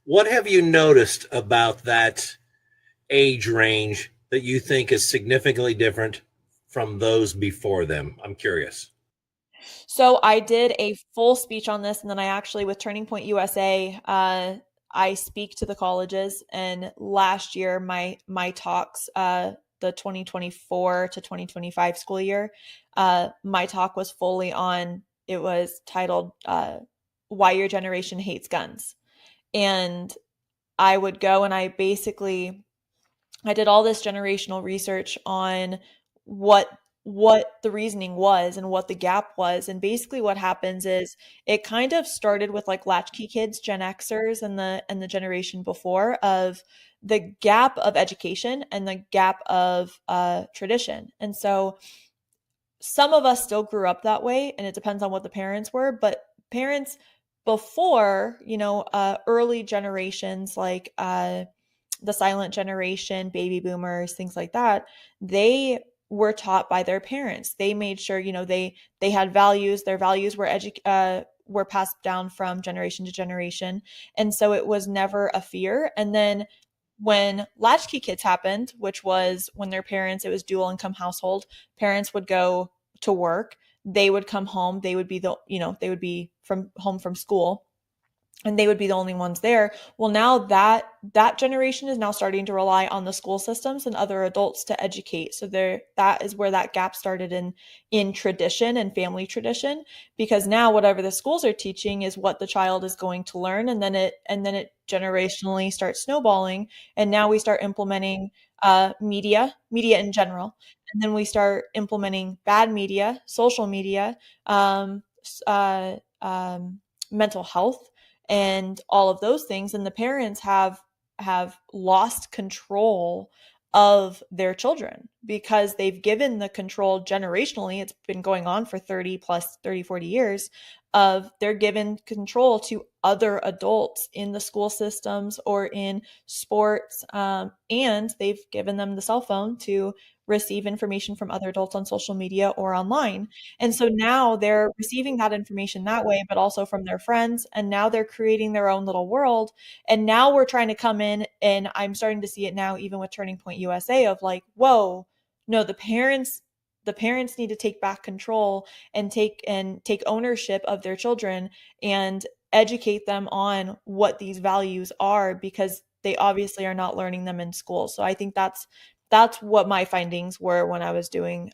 What have you noticed about that age range that you think is significantly different from those before them? I'm curious. So I did a full speech on this, and then I actually, with Turning Point USA, I speak to the colleges. And last year, my talks, the 2024 to 2025 school year, my talk was fully on. It was titled "Why Your Generation Hates Guns," and I would go and I did all this generational research on what what the reasoning was and what the gap was. And basically what happens is it kind of started with like latchkey kids, Gen Xers and the generation before of the gap of education and the gap of tradition. And so some of us still grew up that way, and it depends on what the parents were, but parents before, early generations like the silent generation, baby boomers, things like that, they were taught by their parents. They made sure, they had values. Their values were passed down from generation to generation, and so it was never a fear. And then when latchkey kids happened, which was when their parents, it was dual income household, parents would go to work, they would come home, they would be from home from school, and they would be the only ones there. Well, now that generation is now starting to rely on the school systems and other adults to educate. So that is where that gap started in tradition and family tradition, because now whatever the schools are teaching is what the child is going to learn, and then it generationally starts snowballing, and now we start implementing media in general, and then we start implementing bad media, social media, um, uh, mental health, and all of those things, and the parents have lost control of their children because they've given the control generationally. It's been going on for 30 plus 30, 40 years of they're given control to other adults in the school systems or in sports, and they've given them the cell phone to receive information from other adults on social media or online. And so now they're receiving that information that way, but also from their friends. And now they're creating their own little world. And now we're trying to come in, and I'm starting to see it now, even with Turning Point USA, of like, whoa, no, the parents need to take back control and take ownership of their children and educate them on what these values are, because they obviously are not learning them in school. So I think that's what my findings were when I was doing